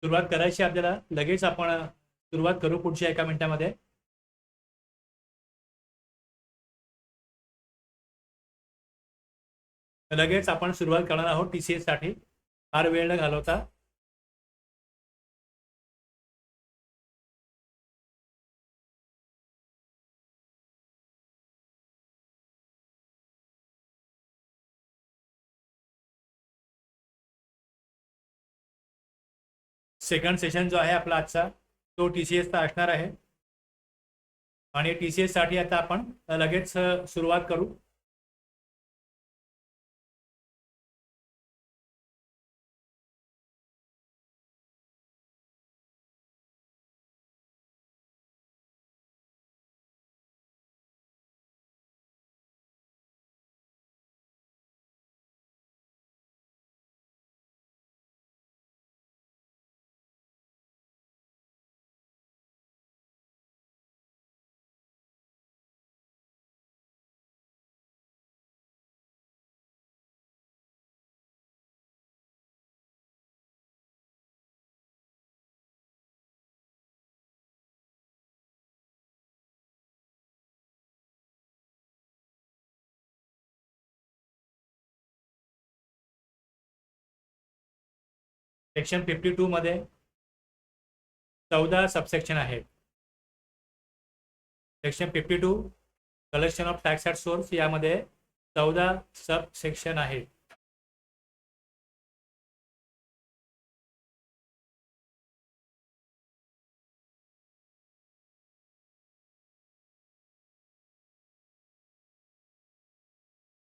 सुरुवात करायची आपल्याला. लगेच आपण सुरुवात करू पुढच्या 1 मिनिटामध्ये. लगेच आपण सुरुवात करणार आहोत TCS साठी. फार वेळ न घालवता. सेकंड सेशन जो आहे आपला आजचा तो TCS चा असणार आहे. आणि TCS साठी आता आपण लगेच सुरुवात करू. सेक्शन 52 मध्ये 14 सबसेक्शन आहेत. Section 52 collection of tax at source यामध्ये 14 सब सेक्शन आहेत.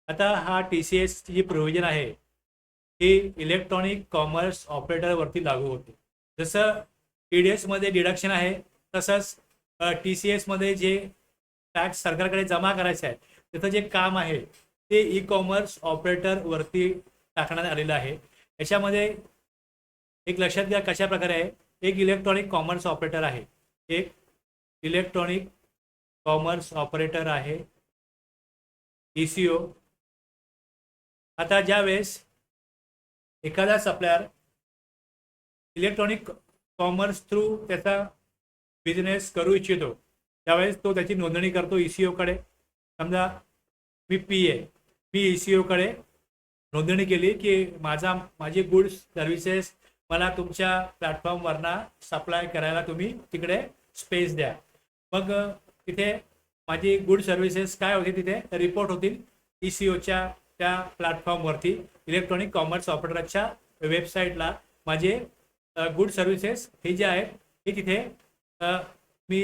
आता हा TCS जी प्रोव्हिजन आहे ही इलेक्ट्रॉनिक कॉमर्स ऑपरेटरवरती लागू होते. जसं TDS मध्ये डिडक्शन आहे तसंच TCS मध्ये जे टॅक्स सरकारकडे जमा करायचे आहे त्याचं जे काम आहे ते ई-कॉमर्स ऑपरेटरवरती टाकण्यात आलेलं आहे. याच्यामध्ये एक लक्षात घ्या कशा प्रकारे आहे. एक इलेक्ट्रॉनिक कॉमर्स ऑपरेटर आहे. एक इलेक्ट्रॉनिक कॉमर्स ऑपरेटर आहे ECO. आता ज्यावेळेस एखादा सप्लायर इलेक्ट्रॉनिक कॉमर्स थ्रू त्याचा बिझनेस करू इच्छितो त्यावेळेस तो त्याची नोंदणी करतो ECO कडे. समजा मी PA, मी ECO कडे नोंदणी केली की माझे गुड्स सर्व्हिसेस मला तुमच्या प्लॅटफॉर्मवरनं सप्लाय करायला तुम्ही तिकडे स्पेस द्या. मग तिथे माझी गुड सर्व्हिसेस काय होती तिथे रिपोर्ट होतील ECOच्या त्या प्लॅटफॉर्मवरती. इलेक्ट्रॉनिक कॉमर्स ऑपरेटरच्या वेबसाईटला माझे गुड सर्व्हिसेस हे जे आहेत हे तिथे मी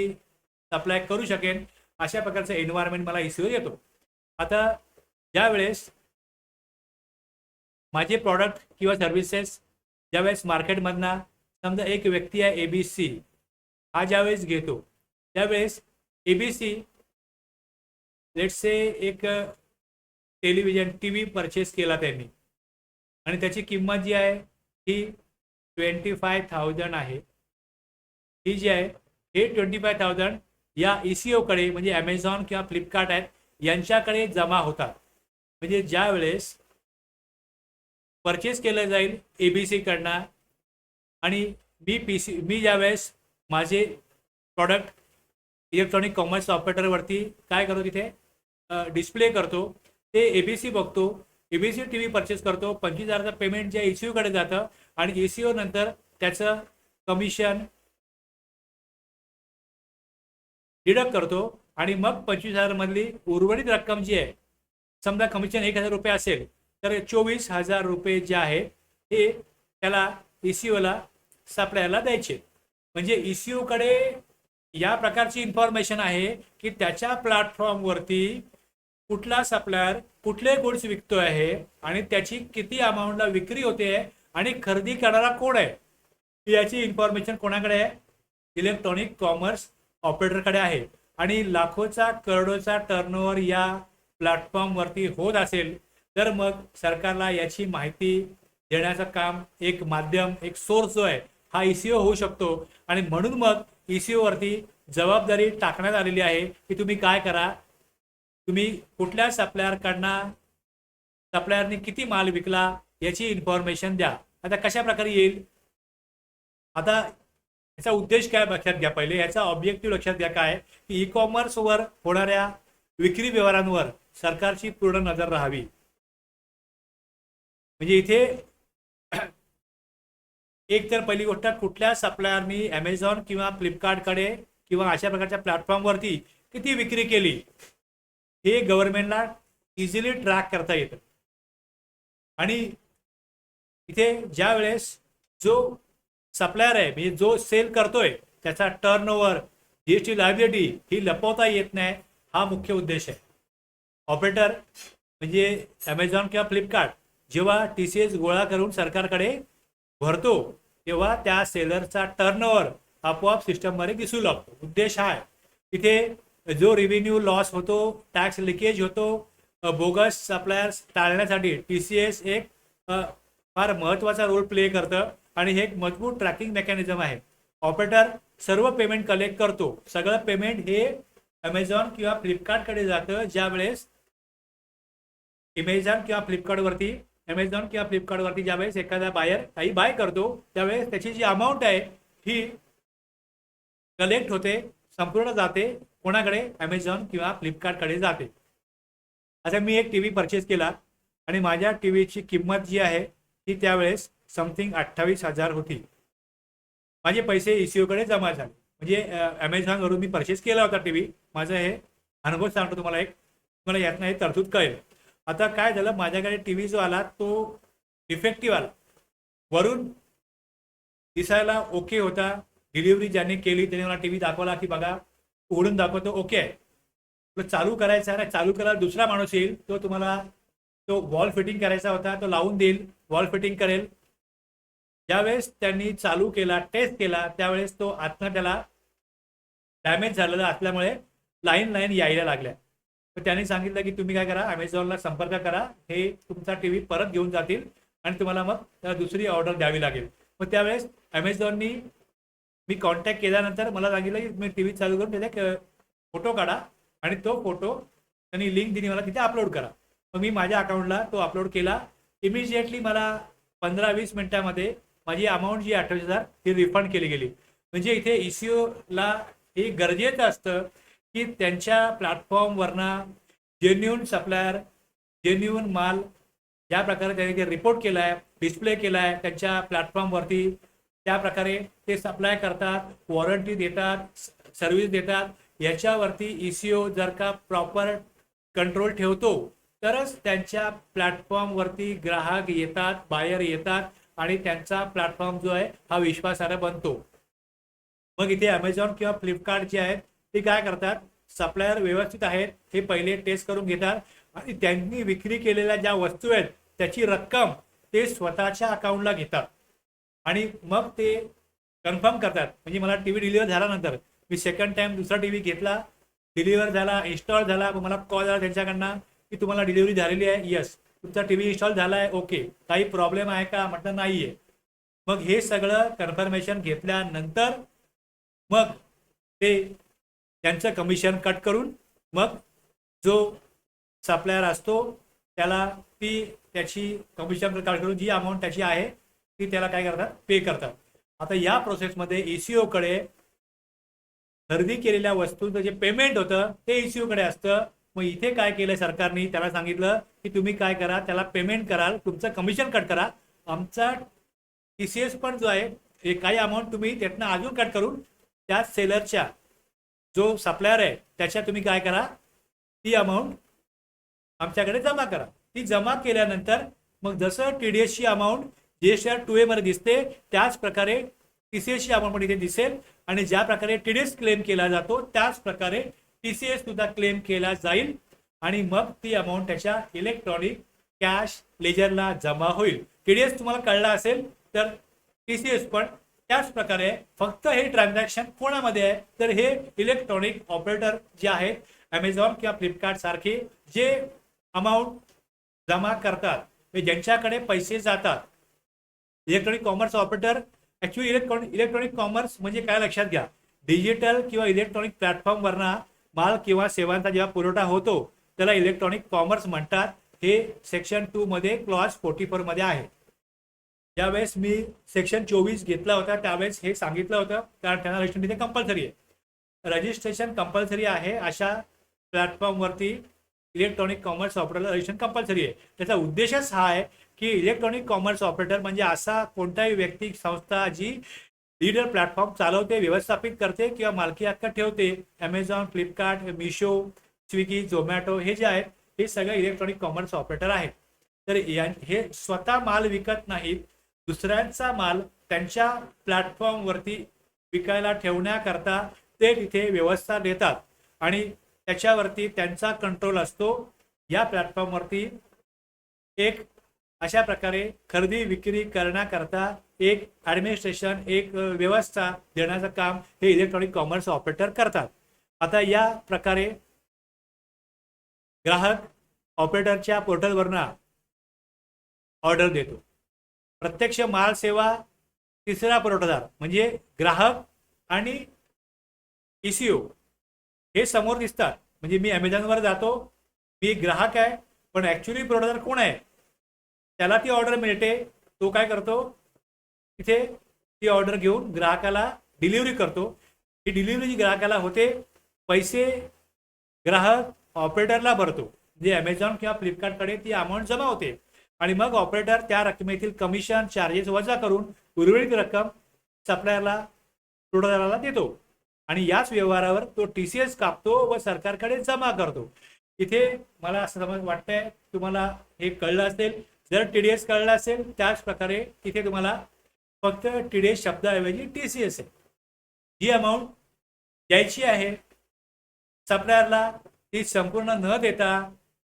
सप्लाय करू शकेन. अशा प्रकारचं एन्व्हायरमेंट मला ECO येतो. आता ज्यावेळेस माझे प्रॉडक्ट किंवा सर्व्हिसेस ज्यावेळेस मार्केटमधनं समजा एक व्यक्ती आहे ABC हा ज्यावेळेस घेतो त्यावेळेस ABC लेट्स से एक टेलिव्हिजन TV परचेस केला त्यांनी आणि त्याची किंमत जी आहे ही 25,000 आहे. ही जी आहे हे 25,000 या ECO कडे म्हणजे Amazon किंवा फ्लिपकार्ट आहेत यांच्याकडे जमा होतात. म्हणजे ज्या वेळेस परचेस केलं जाईल ABC कडनं आणि मी ज्यावेळेस माझे प्रॉडक्ट इलेक्ट्रॉनिक कॉमर्स ऑपरेटरवरती काय करतो तिथे डिस्प्ले करतो ते ABC बघतो. ABC TV परचेस करतो. 25,000चं पेमेंट जे ECO कडे जातं आणि ECO नंतर त्याचं कमिशन डिडक्ट करतो आणि मग 25,000 मधली उर्वरित रक्कम जी आहे समजा कमिशन 1,000 रुपये असेल तर 24,000 रुपये जे आहे हे त्याला ECOला सप्लायरला द्यायचे. म्हणजे ECO कडे या प्रकारची इन्फॉर्मेशन आहे की त्याच्या प्लॅटफॉर्मवरती कुठला सप्लायर कुठले गुड्स विकतो आहे आणि त्याची किती अमाऊंटला विक्री होते आणि खरेदी करणारा कोण आहे याची इन्फॉर्मेशन कोणाकडे आहे इलेक्ट्रॉनिक कॉमर्स ऑपरेटरकडे आहे. आणि लाखोचा करोडोचा टर्नओव्हर या प्लॅटफॉर्मवरती होत असेल तर मग सरकारला याची माहिती देण्याचं काम एक माध्यम एक सोर्स जो आहे हा ECO होऊ शकतो. आणि म्हणून मग ECO वरती जबाबदारी टाकण्यात आलेली आहे की तुम्ही काय करा, तुम्ही कुठल्या सप्लायरकडनं सप्लायरने किती माल विकला याची इन्फॉर्मेशन द्या. आता कशा प्रकारे येईल आता याचा उद्देश काय लक्षात घ्या, पहिले याचा ऑब्जेक्टिव्ह लक्षात घ्या काय, की ई कॉमर्सवर होणाऱ्या विक्री व्यवहारांवर सरकारची पूर्ण नजर राहावी. म्हणजे इथे एक तर पहिली गोष्ट, कुठल्या सप्लायरनी ॲमेझॉन किंवा फ्लिपकार्टकडे किंवा अशा प्रकारच्या प्लॅटफॉर्मवरती किती विक्री केली हे गव्हर्नमेंटला इझिली ट्रॅक करता येतं. आणि इथे ज्या वेळेस जो सप्लायर आहे म्हणजे जो सेल करतोय त्याचा टर्नओव्हर, जीएसटी लायबिलिटी ही लपवता येत नाही, हा मुख्य उद्देश आहे. ऑपरेटर म्हणजे ॲमेझॉन किंवा फ्लिपकार्ट जेव्हा TCS गोळा करून सरकारकडे भरतो तेव्हा त्या सेलरचा टर्नओव्हर आपोआप सिस्टममध्ये दिसू लागतो. उद्देश हा आहे. इथे जो रेव्हेन्यू लॉस होतो, टॅक्स लिकेज होतो, बोगस सप्लायर्स टाळण्यासाठी TCS एक फार महत्त्वाचा रोल प्ले करतं आणि हे एक मजबूत ट्रॅकिंग मेकॅनिझम आहे. ऑपरेटर सर्व पेमेंट कलेक्ट करतो. सगळं पेमेंट हे ॲमेझॉन किंवा फ्लिपकार्टकडे जातं. ज्या वेळेस ॲमेझॉन किंवा फ्लिपकार्टवरती ज्यावेळेस एखादा बायर काही बाय करतो त्यावेळेस त्याची जी अमाऊंट आहे ही कलेक्ट होते, संपूर्ण जाते कोणाकडे, ॲमेझॉन किंवा फ्लिपकार्टकडे जाते. आता मी एक टीव्ही परचेस केला आणि माझ्या टीव्हीची किंमत जी आहे ती त्यावेळेस समथिंग 28,000 होती. माझे पैसे ECOकडे जमा झाले. म्हणजे ॲमेझॉनवरून मी परचेस केला होता टीव्ही. माझं हे अनुभव सांगतो तुम्हाला, एक तुम्हाला यातनं हे तरतूद कळेल. आता काय झालं, माझ्याकडे टीव्ही जो आला तो डिफेक्टिव्ह आला. वरून दिसायला ओके होता. डिलिव्हरी ज्यांनी केली त्याने मला टीव्ही दाखवला की बघा उघडून दाखवतो ओके आहे. तो चालू करायचा आहे, चालू करायला दुसरा माणूस येईल, तो तुम्हाला तो वॉल फिटिंग करायचा होता, तो लावून देईल, वॉल फिटिंग करेल. ज्यावेळेस त्यांनी चालू केला, टेस्ट केला, त्यावेळेस तो आतनं त्याला डॅमेज झालेला असल्यामुळे लाईन यायला लागल्या. तर त्यांनी सांगितलं की तुम्ही काय करा, ॲमेझॉनला संपर्क करा, हे तुमचा टीव्ही परत घेऊन जातील आणि तुम्हाला मग त्याला दुसरी ऑर्डर द्यावी लागेल. मग त्यावेळेस ॲमेझॉननी मी कॉन्टॅक्ट केल्यानंतर मला सांगितलं की तुम्ही टीव्ही चालू करून त्याचा फोटो काढा आणि तो फोटो त्यांनी लिंक दिली मला, तिथे अपलोड करा. मग मी माझ्या अकाउंटला तो अपलोड केला. इमिजिएटली मला 15-20 मिनिटामध्ये माझी अमाऊंट जी 28,000 ही रिफंड केली गेली. म्हणजे इथे ECOला हे गरजेचं असतं की त्यांच्या प्लॅटफॉर्मवरनं जेन्युन सप्लायर, जेन्युन माल ज्या प्रकारे त्यांनी ते रिपोर्ट केला आहे, डिस्प्ले केला आहे त्यांच्या प्लॅटफॉर्मवरती, त्या प्रकारे ते सप्लाय करतात, वॉरंटी देतात, सर्व्हिस देतात. याच्यावरती ECO जर का प्रॉपर कंट्रोल ठेवतो तरच त्यांच्या प्लॅटफॉर्मवरती ग्राहक येतात, बायर येतात आणि त्यांचा प्लॅटफॉर्म जो आहे हा विश्वासार्ह बनतो. मग इथे ॲमेझॉन किंवा फ्लिपकार्ट जे आहेत ते काय करतात, सप्लायर व्यवस्थित आहेत हे पहिले टेस्ट करून घेतात आणि त्यांनी विक्री केलेल्या ज्या वस्तू आहेत त्याची रक्कम ते स्वतःच्या अकाउंटला घेतात आणि मग ते कन्फर्म करतात. म्हणजे मला टीव्ही डिलिव्हर झाल्यानंतर मी सेकंड टाइम दुसरा टीव्ही घेतला, डिलिव्हर झाला, इन्स्टॉल झाला, मग मला कॉल आला त्यांच्याकडनं की तुम्हाला डिलिव्हरी झालेली आहे, यस तुमचा टीव्ही इन्स्टॉल झाला आहे, ओके काही प्रॉब्लेम आहे का, म्हटलं नाही आहे. मग हे सगळं कन्फर्मेशन घेतल्यानंतर मग ते त्यांचं कमिशन कट करून मग जो सप्लायर असतो त्याला ती त्याची कमिशन कट करून जी अमाऊंट त्याची आहे ती त्याला काय करतात, पे करतात. आता या प्रोसेसमध्ये ECOकडे खरेदी केलेल्या वस्तूंचं जे पेमेंट होतं ते ECOकडे असतं. मग इथे काय केलं सरकारने, त्याला सांगितलं की तुम्ही काय करा, त्याला पेमेंट कराल, तुमचं कमिशन कट करा, आमचा TCS पण जो आहे हे काही अमाऊंट तुम्ही त्यातनं अजून कट करून त्या सेलरच्या जो सप्लायर आहे त्याच्या तुम्ही काय करा, ती अमाऊंट आमच्याकडे जमा करा. ती जमा केल्यानंतर मग जसं TDSची अमाऊंट GSTR 2A मध्ये दिसते त्याच प्रकारे TCSची अमाऊंट पण इथे दिसेल आणि ज्या प्रकारे TDS क्लेम केला जातो त्याच प्रकारे TCS सुद्धा क्लेम केला जाईल आणि मग ती अमाऊंट त्याच्या इलेक्ट्रॉनिक कॅश लेजरला जमा होईल. TDS तुम्हाला कळला असेल तर TCS पण त्याच प्रकारे. फक्त हे ट्रान्झॅक्शन कोणामध्ये आहे तर हे इलेक्ट्रॉनिक ऑपरेटर जे आहेत ॲमेझॉन किंवा फ्लिपकार्ट सारखे जे अमाऊंट जमा करतात, ज्यांच्याकडे पैसे जातात. Electronic commerce operator actually electronic commerce म्हणजे काय लक्षात घ्या, डिजिटल किंवा इलेक्ट्रॉनिक प्लॅटफॉर्मवरनं माल किंवा सेवांचा जेव्हा पुरवठा होतो त्याला इलेक्ट्रॉनिक कॉमर्स म्हणतात. हे सेक्शन 2 मध्ये क्लॉज 44 मध्ये आहे. ज्यावेळेस मी सेक्शन 24 घेतला होता त्यावेळेस हे सांगितलं होतं, कारण त्यांना रजिस्ट्रेशन तिथे कंपल्सरी आहे. रजिस्ट्रेशन कंपल्सरी आहे अशा प्लॅटफॉर्मवरती electronic commerce operator registration compulsory आहे. त्याचा उद्देशच हा आहे की इलेक्ट्रॉनिक कॉमर्स ऑपरेटर म्हणजे असा कोणताही व्यक्ती संस्था जी लीडर प्लॅटफॉर्म चालवते, व्यवस्थापित करते किंवा मालकी हक्क ठेवते. Amazon, Flipkart, Meesho, Swiggy, Zomato हे जे आहेत हे सगळे इलेक्ट्रॉनिक कॉमर्स ऑपरेटर आहेत. तर हे स्वतः माल विकत नाहीत, दुसऱ्यांचा माल त्यांच्या प्लॅटफॉर्मवरती विकायला ठेवण्याकरता ते तिथे व्यवस्था देतात आणि त्याच्यावरती त्यांचा कंट्रोल असतो. या प्लॅटफॉर्मवरती एक अशा प्रकारे खरेदी विक्री करण्याकरता एक ॲडमिनिस्ट्रेशन, एक व्यवस्था देण्याचं काम हे इलेक्ट्रॉनिक कॉमर्स ऑपरेटर करतात. आता या प्रकारे ग्राहक ऑपरेटरच्या पोर्टलवरनं ऑर्डर देतो. प्रत्यक्ष माल सेवा तिसरा पुरवठादार म्हणजे ग्राहक आणि ECO हे समोर दिसतात. म्हणजे मी ॲमेझॉनवर जातो, मी ग्राहक आहे, पण ॲक्च्युली पुरवठादार कोण आहे त्याला ती ऑर्डर मिळते. तो काय करतो, तिथे ती ऑर्डर घेऊन ग्राहकाला डिलिव्हरी करतो. ही डिलिव्हरी जी ग्राहकाला होते, पैसे ग्राहक ऑपरेटरला भरतो. म्हणजे ॲमेझॉन किंवा फ्लिपकार्टकडे ती अमाऊंट जमा होते आणि मग ऑपरेटर त्या रकमेतील कमिशन चार्जेस वजा करून उर्वरित रक्कम सप्लायरला, पुरवठादाराला देतो आणि याच व्यवहारावर तो TCS कापतो व सरकारकडे जमा करतो. इथे मला असं समज वाटतंय तुम्हाला हे कळलं असेल. जर TDS कळलं असेल त्याच प्रकारे इथे तुम्हाला फक्त TDS शब्दाऐवजी TCS आहे. जी अमाऊंट द्यायची आहे सप्लायरला ती संपूर्ण न देता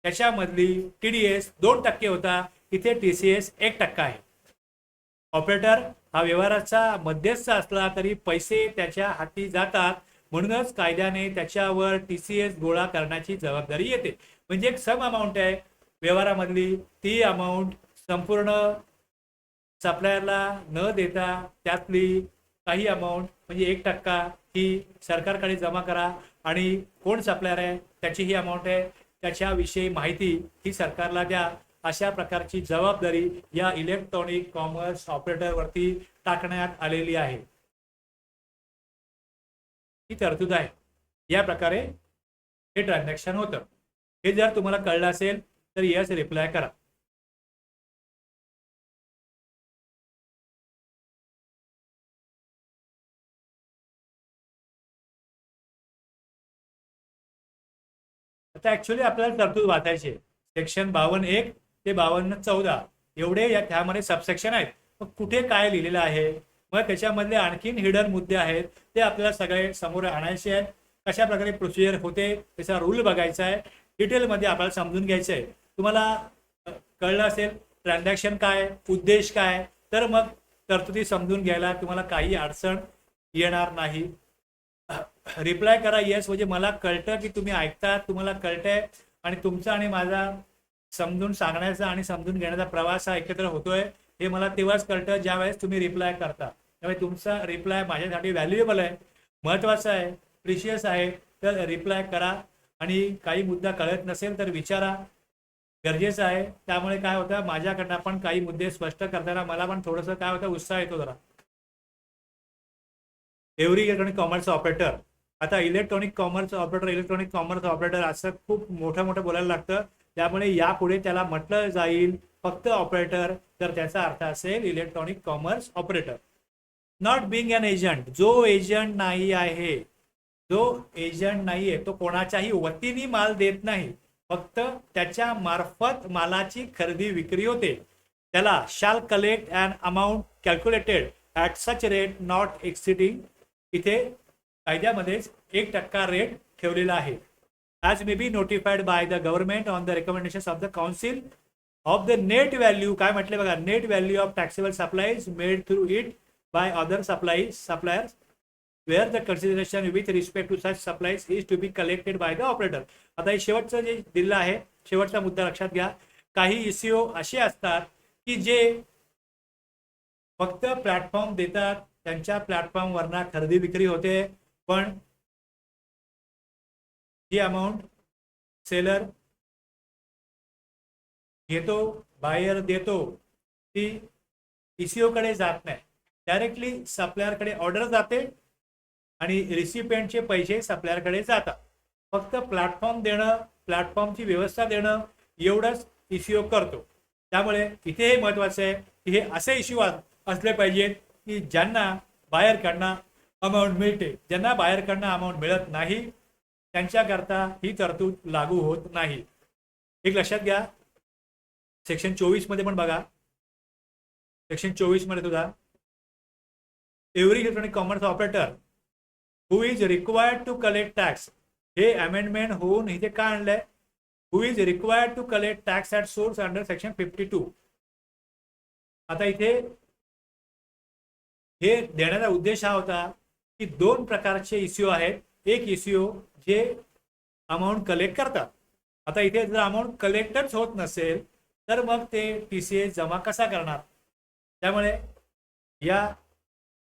त्याच्यामधली TDS 2% होता, इथे TCS 1% आहे. ऑपरेटर हा व्यवहाराचा मध्यस्थ असला तरी पैसे त्याच्या हाती जातात, म्हणूनच कायद्याने त्याच्यावर TCS गोळा करण्याची जबाबदारी येते. म्हणजे एक सम अमाऊंट आहे व्यवहारामधली, ती अमाऊंट संपूर्ण सप्लायरला न देता त्यातली काही अमाऊंट म्हणजे 1% ही सरकारकडे जमा करा आणि कोण सप्लायर आहे त्याची ही अमाऊंट आहे त्याच्याविषयी माहिती ही सरकारला द्या. अशा प्रकारची जबाबदारी या इलेक्ट्रॉनिक कॉमर्स ऑपरेटरवरती टाकण्यात आलेली आहे. ही तरतूद आहे. या प्रकारे हे ट्रान्झॅक्शन होतं. हे जर तुम्हाला कळलं असेल तर यस रिप्लाय करा. आता ऍक्च्युली आपल्याला तरतूद वाचायची आहे. सेक्शन 52(1) ते 52(14) एवढे त्यामध्ये सबसेक्शन आहेत. मग कुठे काय लिहिलेलं आहे, मग त्याच्यामधले आणखीन हिडन मुद्दे आहेत ते आपल्याला सगळे समोर आणायचे आहेत. कशा प्रकारे प्रोसिजर होते त्याचा रूल बघायचा आहे, डिटेलमध्ये आपल्याला समजून घ्यायचं आहे. तुम्हाला कळलं असेल ट्रान्झॅक्शन काय, उद्देश काय, तर मग तरतुदी समजून घ्यायला तुम्हाला काही अडचण येणार नाही. रिप्लाय करा येस, म्हणजे मला कळतं की तुम्ही ऐकता, तुम्हाला कळतंय आणि तुमचा आणि माझा समजून सांगण्याचा आणि समजून घेण्याचा प्रवास हा एकत्र होतोय हे मला तेव्हाच कळतं ज्यावेळेस तुम्ही रिप्लाय करता. त्यामुळे तुमचा रिप्लाय माझ्यासाठी व्हॅल्युएबल आहे, महत्त्वाचा आहे, प्रिशियस आहे. तर रिप्लाय करा आणि काही मुद्दा कळत नसेल तर विचारा, गरजेचं आहे. त्यामुळे काय होतं माझ्याकडनं पण काही मुद्दे स्पष्ट करताना मला पण थोडंसं काय होतं उत्साह येतो जरा. एव्हरी इलेक्ट्रॉनिक कॉमर्स ऑपरेटर, आता इलेक्ट्रॉनिक कॉमर्स ऑपरेटर असं खूप मोठं बोलायला लागतं. त्यामुळे यापुढे त्याला म्हटलं जाईल फक्त ऑपरेटर, तर त्याचा अर्थ असेल electronic commerce operator. Not being an agent, जो एजंट नाही आहे, तो कोणाच्याही वतीने माल देत नाही, फक्त त्याच्या मार्फत मालाची खरेदी विक्री होते. त्याला shall collect an amount calculated at such rate not exceeding, इथे कायद्यामध्येच 1% रेट ठेवलेला आहे. As may be notified by the government on the recommendation of the council of the net value, काय म्हटले बघा, net value of taxable supplies made through it by other suppliers where the consideration with respect to such supplies is to be collected by the operator. आता हे शेवटचं जे दिलं आहे, शेवटचा मुद्दा लक्षात घ्या. काही ECO असे असतात की जे फक्त प्लॅटफॉर्म देतात, त्यांच्या प्लॅटफॉर्मवरना खरेदी विक्री होते, पण जी अमाऊंट सेलर घेतो, बायर देतो, ती ECO कडे जात नाही, डायरेक्टली सप्लायरकडे ऑर्डर जाते आणि रिसिपियंटचे पैसे सप्लायरकडे जातात. फक्त प्लॅटफॉर्म देणं, प्लॅटफॉर्मची व्यवस्था देणं एवढंच ECO करतो. त्यामुळे इथे हे महत्वाचं आहे की हे असे इश्यू असले पाहिजेत की ज्यांना बाहेरकडनं अमाऊंट मिळते. ज्यांना बाहेरकडनं अमाऊंट मिळत नाही त्यांच्याकरता ही तरतूद लागू होत नाही. एक लक्षात घ्या, सेक्शन 24 मध्ये पण बघा, सेक्शन 24 मध्ये सुद्धा every electronic commerce operator who is required to collect tax, हे अमेंडमेंट होऊन इथे का आणलंय, who is required to collect tax at source under section 52. आता इथे हे देण्याचा उद्देश हा होता की दोन प्रकारचे ECO आहेत. एक ECO जे अमाऊंट कलेक्ट करतात. आता इथे जर अमाऊंट कलेक्टच होत नसेल तर मग ते TCS जमा कसा करणार. त्यामुळे या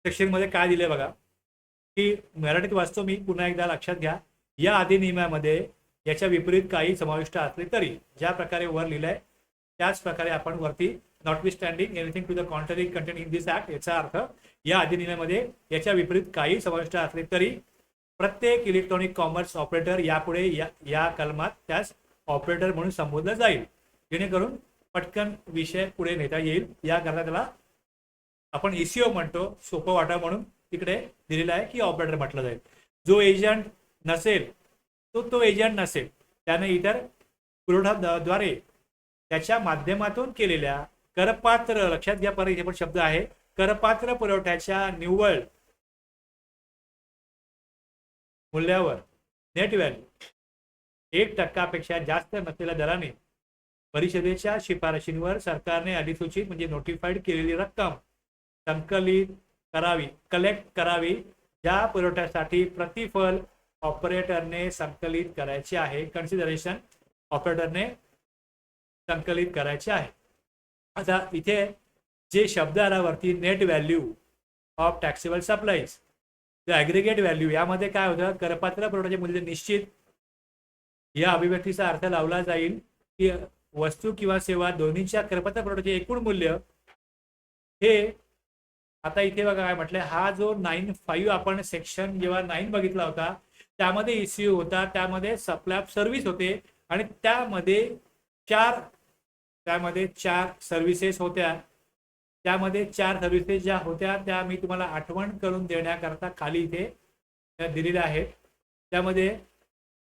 सेक्शनमध्ये काय दिले बघा, की मराठीत वाचतो मी पुन्हा एकदा, लक्षात घ्या. या अधिनियमामध्ये याच्या विपरीत काही समाविष्ट असले तरी, ज्या प्रकारे वर लिहिलंय त्याच प्रकारे आपण वरती notwithstanding anything to the contrary content in this act, याचा अर्थ या अधिनियमामध्ये याच्या विपरीत काही समाविष्ट असले तरी प्रत्येक इलेक्ट्रॉनिक कॉमर्स ऑपरेटर यापुढे या कलमात त्यास ऑपरेटर म्हणून संबोधलं जाईल, जेणेकरून पटकन विषय पुढे नेता येईल. याकरता त्याला आपण ECO म्हणतो, सोपं वाटा म्हणून तिकडे दिलेलं आहे की ऑपरेटर म्हटलं जाईल. जो एजंट नसेल तो एजंट नसेल, त्याने इतर पुरवठाद्वारे त्याच्या माध्यमातून केलेल्या करपात्र, लक्षात घ्या परत इथे पण शब्द आहे, करपात्र पुरवठ्याच्या निव्वळ मूल्यावर नेट व्हॅल्यू 1% जास्त नसलेल्या दराने परिषदेच्या शिफारशींवर सरकारने अधिसूचित म्हणजे नोटिफाईड केलेली रक्कम संकलित करावी, कलेक्ट करावी. ज्या पुरवठ्यासाठी प्रतिफल ऑपरेटरने संकलित करायचे आहे, कन्सिडरेशन ऑपरेटरने संकलित करायचे आहे. आता इथे जे शब्द आला वरती, net value of taxable supplies, aggregate value, यामध्ये काय होतं, करपात्र पुरवठ्याचे मूल्य निश्चित. या अभिव्यक्तीचा अर्थ लावला जाईल की वस्तू किंवा सेवा दोन्हीच्या करपात्र पुरवठ्याचे एकूण मूल्य हे, आता इथे बघा काय म्हटलंय, हा जो 9(5) आपण सेक्शन जेव्हा 9 बघितला होता त्यामध्ये ECO होता, त्यामध्ये सप्लाय ऑफ सर्व्हिस होते आणि त्यामध्ये चार सर्व्हिसेस होत्या. त्यामध्ये 4 सर्व्हिसेस ज्या होत्या त्या मी तुम्हाला आठवण करून देण्याकरता खाली इथे दिलेल्या आहेत. त्यामध्ये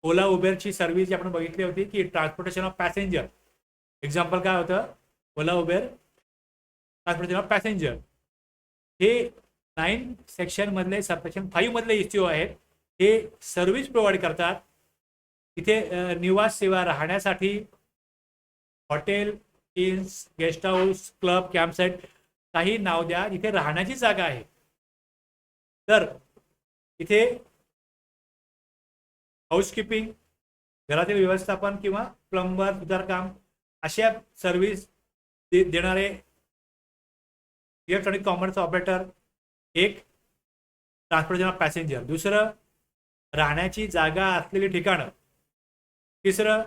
ओला उबेरची सर्व्हिस जी आपण बघितली होती की ट्रान्सपोर्टेशन ऑफ पॅसेंजर, एक्झाम्पल काय होतं, ओला उबेर ट्रान्सपोर्टेशन ऑफ पॅसेंजर, हे 9 सेक्शन मधले सबसेक्शन 5 मधले ECO आहेत. हे सर्व्हिस प्रोव्हाइड करतात. इथे निवास सेवा, राहण्यासाठी हॉटेल, इन्स, गेस्ट हाऊस, क्लब, कॅम्पसाईट, काही नाव द्या, इथे राहण्याची जागा आहे. तर इथे हाऊसकीपिंग, घरातील व्यवस्थापन किंवा प्लंबर, सुतारकाम अशा सर्व्हिस देणारे इलेक्ट्रॉनिक कॉमर्स ऑपरेटर एक, ट्रान्सपोर्टेशन ऑफ पॅसेंजर दुसरं, राहण्याची जागा असलेली ठिकाणं तिसरं,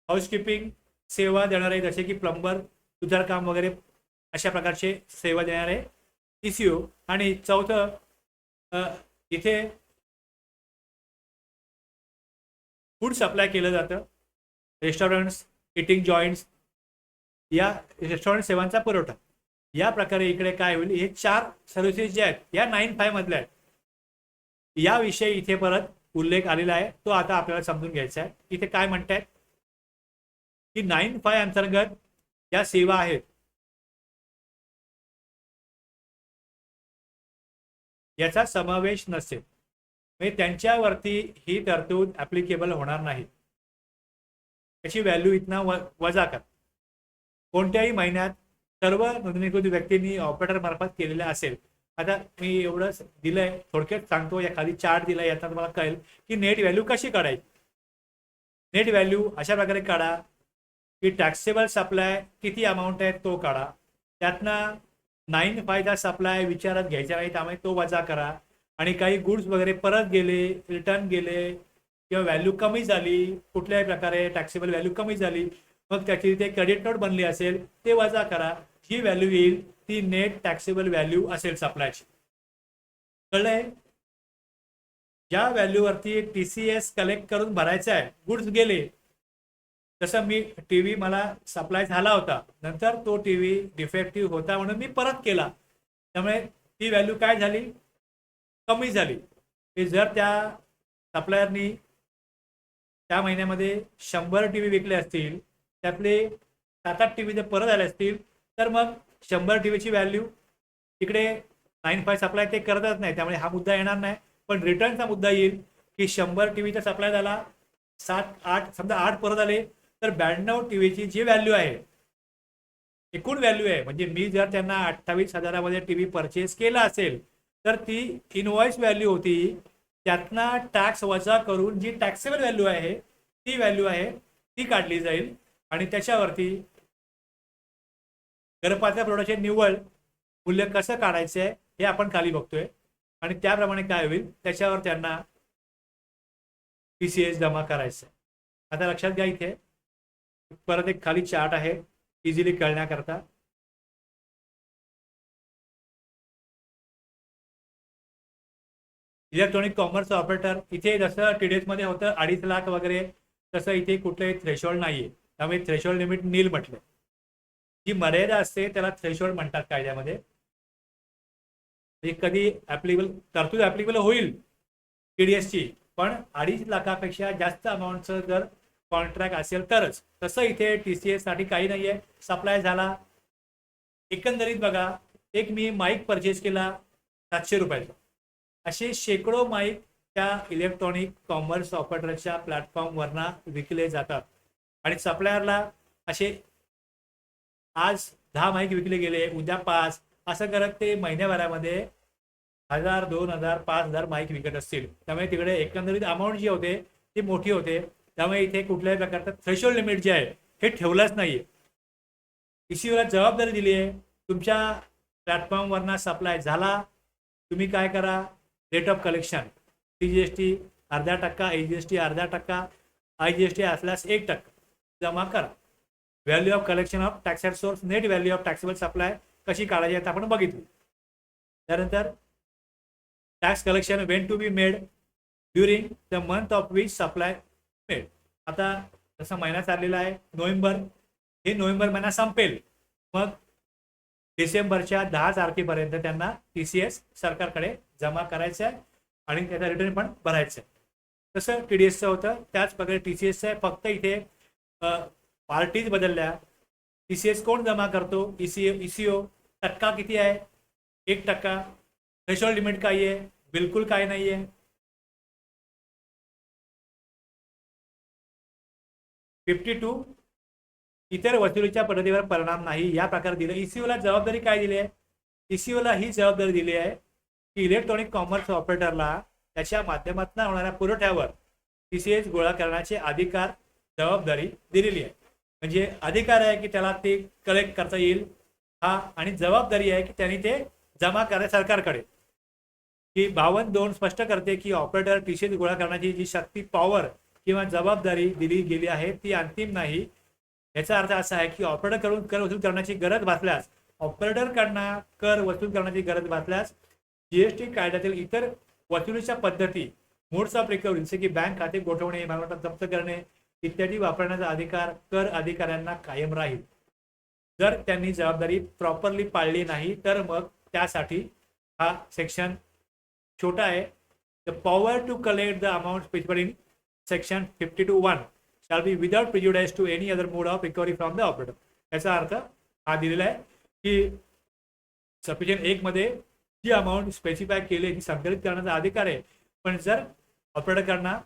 हाऊसकीपिंग सेवा देणारे जसे की प्लंबर, सुतारकाम वगैरे अशा प्रकारचे सेवा देणारे ECO, आणि चौथं इथे फूड सप्लाय केलं जातं, रेस्टॉरंट्स, इटिंग जॉईंट्स, या रेस्टॉरंट सेवांचा पुरवठा. या प्रकारे इकडे काय होईल, हे 4 सर्व्हिसेस जे आहेत या 9(5) मधल्या आहेत. याविषयी इथे परत उल्लेख आलेला आहे, तो आता आपल्याला समजून घ्यायचा आहे. इथे काय म्हणतायत की 9(5) अंतर्गत या सेवा आहेत याचा समावेश नसेल, म्हणजे त्यांच्यावरती ही तरतूद ऍप्लिकेबल होणार नाही. त्याची व्हॅल्यू इथनं वजा कर. कोणत्याही महिन्यात सर्व नोंदणीकृत व्यक्तींनी ऑपरेटर मार्फत केलेल्या असेल. आता मी एवढंच दिलंय, थोडक्यात सांगतो, एखादी चार्ट दिलाय, याचा तुम्हाला कळेल की नेट व्हॅल्यू कशी काढायची. नेट व्हॅल्यू अशा प्रकारे काढा की टॅक्सेबल सप्लाय किती अमाऊंट आहे तो काढा, त्यातनं 9(5) सप्लाय विचारात घ्यायचा नाही, त्यामुळे तो वजा करा. आणि काही गुड्स वगैरे परत गेले, रिटर्न गेले किंवा व्हॅल्यू कमी झाली, कुठल्याही प्रकारे टॅक्सेबल व्हॅल्यू कमी झाली, मग त्याची ते क्रेडिट नोट बनली असेल ते वजा करा. ही व्हॅल्यू येईल ती नेट टॅक्सेबल व्हॅल्यू असेल सप्लायची. कळलंय? ज्या व्हॅल्यूवरती TCS कलेक्ट करून भरायचं आहे, गुड्स गेले, तसं मी टीव्ही मला सप्लाय झाला होता, नंतर तो टीव्ही डिफेक्टिव्ह होता म्हणून मी परत केला, त्यामुळे ती व्हॅल्यू काय झाली, कमी झाली. की जर त्या सप्लायरनी त्या महिन्यामध्ये 100 टीव्ही विकले असतील, त्यातले 7-8 टीव्ही जर परत आले असतील, तर मग 100 टीव्हीची व्हॅल्यू तिकडे 95 सप्लाय ते करतच नाही, त्यामुळे हा मुद्दा येणार नाही. पण रिटर्नचा मुद्दा येईल की 100 टीव्हीचा सप्लाय झाला, 7-8 समजा 8 परत आले, तर 92 टीव्हीची जी व्हॅल्यू आहे, एकूण व्हॅल्यू आहे, म्हणजे मी जर त्यांना 28,000 टीव्ही परचेस केला असेल, तर ती इनवॉइस व्हॅल्यू होती, त्यातनं टॅक्स वजा करून जी टॅक्सेबल व्हॅल्यू आहे, ती व्हॅल्यू आहे ती काढली जाईल आणि त्याच्यावरती घरपात्र प्रोडक्टचे निव्वळ मूल्य कसं काढायचं आहे हे आपण खाली बघतोय आणि त्याप्रमाणे काय होईल त्याच्यावर त्यांना TCS जमा करायचं. आता लक्षात घ्या, इथे परत एक खाली चार्ट आहे इझिली कळण्याकरता. इलेक्ट्रॉनिक कॉमर्स ऑपरेटर, इथे जसं TDS मध्ये होतं 2.5 लाख वगैरे, तसं इथे कुठलंही थ्रेशोल्ड नाहीये, त्यामुळे थ्रेशोल्ड लिमिट नील म्हटलं. जी मर्यादा असते त्याला थ्रेशोल्ड म्हणतात कायद्यामध्ये. कधी ऍप्लिकेबल तरतूद ऍप्लिकेबल होईल TDS ची, पण 2.5 लाखापेक्षा जास्त अमाऊंटचं जर कॉन्ट्रॅक्ट असेल तरच. तसं इथे TCS साठी काही नाहीये. सप्लाय झाला, एकंदरीत बघा, एक मी माईक परचेस केला 700 रुपयाचा, असे शेकडो माईक त्या इलेक्ट्रॉनिक कॉमर्स ऑपरेटरच्या प्लॅटफॉर्मवरना विकले जातात आणि सप्लायरला असे आज 10 माईक विकले गेले, उद्या 5, असं करत ते महिन्याभरामध्ये 1000, 2000, 5000 माईक विकत असतील. त्यामुळे तिकडे एकंदरीत अमाऊंट जी होते ती मोठी होते. त्यामुळे इथे कुठल्याही प्रकारचं थ्रेशोल्ड लिमिट जे आहे हे ठेवलंच नाहीये. ECUला जबाबदारी दिली आहे, तुमच्या प्लॅटफॉर्मवरना सप्लाय झाला, तुम्ही काय करा, rate of collection CGST 0.5%, AGST 0.5%, IGST असल्यास 1% जमा करा. Value of collection of taxed source, net value of taxable supply कशी काढायची आता आपण बघितली. त्यानंतर tax collection when to be made during the month of which supply made. आता जसा महिना चाललेला आहे नोव्हेंबर, हे नोव्हेंबर महिना संपेल, मग डिसेंबरच्या 10 तारखेपर्यंत त्यांना TCS सरकारकडे जमा करायचं आहे आणि त्याचा रिटर्न पण भरायचं आहे. तसं TDSचं होतं, त्याच प्रकारे TCSचं आहे, फक्त इथे पार्टीज बदलल्या. TCS कोण जमा करतो, ECO टक्का किती आहे, 1%. थ्रेशोल्ड लिमिट काय आहे, बिलकुल काय नाहीये. $52 इतर वसुलीच्या पद्धतीवर परिणाम नाही, या प्रकारे दिलं. ECOला जबाबदारी काय दिली आहे, ECOला ही जबाबदारी दिली आहे की इलेक्ट्रॉनिक कॉमर्स ऑपरेटरला त्याच्या माध्यमातून होणाऱ्या पुरवठ्यावर TCS गोळा करण्याचे अधिकार, जबाबदारी दिलेली आहे. म्हणजे अधिकार आहे की त्याला ते कलेक्ट करता येईल हा, आणि जबाबदारी आहे की त्यांनी ते जमा करायला सरकारकडे. की 52(2) स्पष्ट करते की ऑपरेटर TCS गोळा करण्याची जी शक्ती, पॉवर किंवा जबाबदारी दिली गेली आहे ती अंतिम नाही. याचा अर्थ असा आहे की ऑपरेटरकडून कर वसूल करण्याची गरज भासल्यास, ऑपरेटरकडनं कर वसूल करण्याची गरज भासल्यास GST कायद्यातील इतर वसुलीच्या पद्धती, मोड्स ऑफ रिकव्हरी, जसे की बँक खाते गोठवणे, मालमत्ता जप्त करणे इत्यादी वापरण्याचा अधिकार कर अधिकाऱ्यांना कायम राहील. जर त्यांनी जबाबदारी प्रॉपरली पाळली नाही तर मग त्यासाठी हा सेक्शन छोटा आहे. The power to collect the amount specified in section 52(1) shall be without prejudice to any other mode of recovery from the operator. याचा अर्थ हा दिलेला आहे की सफिशियंट 1 मध्ये जी अमाऊंट स्पेसिफाय केली ती संकलित करण्याचा अधिकार आहे, पण जर ऑपरेटरकडनं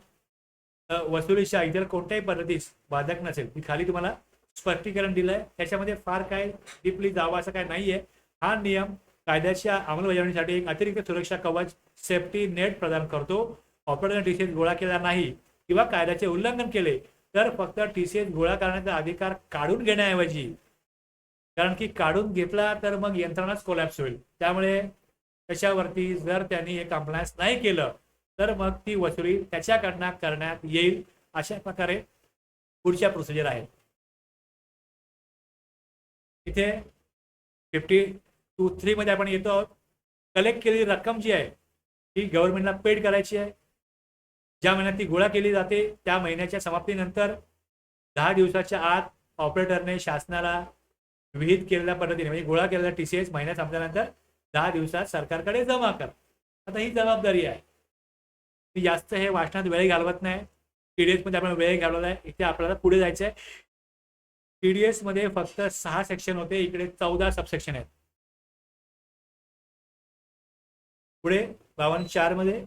वसुलीच्या इतर कोणत्याही पद्धतीस बाधक नसेल. मी खाली तुम्हाला स्पष्टीकरण दिलंय, त्याच्यामध्ये फार काय डीपली जावं असं काय नाहीये. हा नियम कायद्याच्या अंमलबजावणीसाठी एक अतिरिक्त सुरक्षा कवच, सेफ्टी नेट प्रदान करतो. ऑपरेटर TCS गोळा केला नाही किंवा कायद्याचे उल्लंघन केले तर फक्त TCS गोळा करण्याचा अधिकार काढून घेण्याऐवजी, कारण की काढून घेतला तर मग यंत्रणाच कोलॅप्स होईल, त्यामुळे त्याच्यावरती जर त्यांनी हे कंप्लायन्स नाही केलं तर मग ती वसुली त्याच्याकडनं करण्यात येईल. अशा प्रकारे पुढच्या प्रोसिजर आहे. इथे 2-3 मध्ये आपण येतो आहोत. कलेक्ट केलेली रक्कम जी आहे ती गव्हर्नमेंटला पेड करायची आहे. ज्या महिन्यात ती गोळा केली जाते त्या महिन्याच्या समाप्तीनंतर 10 दिवसाच्या आत ऑपरेटरने शासनाला विहित केलेल्या पद्धतीने म्हणजे गोळा केलेला TCS महिन्यात संपल्यानंतर 10 दिवसात सरकारकडे जमा कर. आता ही जबाबदारी आहे. मी जास्त हे वाचनात वेळ घालवत नाही. TDS मध्ये आपण वेळ घालवला आहे. इथे आपल्याला पुढे जायचं आहे. TDS मध्ये फक्त 6 सेक्शन होते, इकडे 14 सबसेक्शन आहेत. पुढे 52(4) मध्ये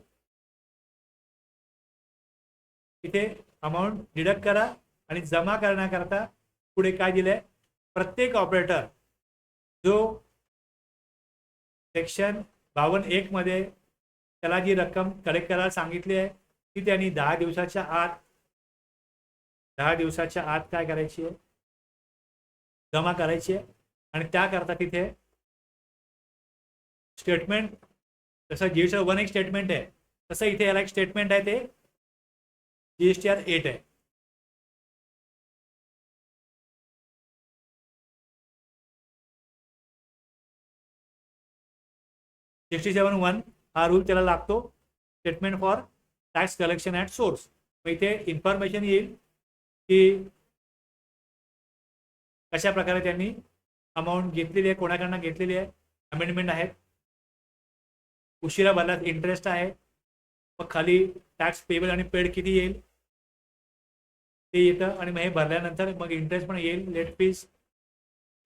इथे अमाऊंट डिडक्ट करा आणि जमा करण्याकरता पुढे काय दिलंय, प्रत्येक ऑपरेटर जो सेक्शन 52(1) मध्ये त्याला जी रक्कम कलेक्ट करायला सांगितली आहे ती त्यांनी 10 दिवसाच्या आत काय करायची आहे, जमा करायची आहे. आणि त्याकरता तिथे स्टेटमेंट, जसं GSTR 1 एक स्टेटमेंट आहे तसं इथे याला एक स्टेटमेंट आहे, ते GSTR 8 आहे. (67)(1) हा रूल त्याला लागतो, statement for tax collection at source. इथे इन्फॉर्मेशन येईल की कशा प्रकारे त्यांनी अमाऊंट घेतलेली आहे, कोणाकडनं घेतलेली आहे, अमेंडमेंट आहेत, उशिरा भरल्यास इंटरेस्ट आहे, मग खाली टॅक्स पेबल आणि पेड किती येईल ते येतं, आणि मग हे भरल्यानंतर मग इंटरेस्ट पण येईल, लेट फीस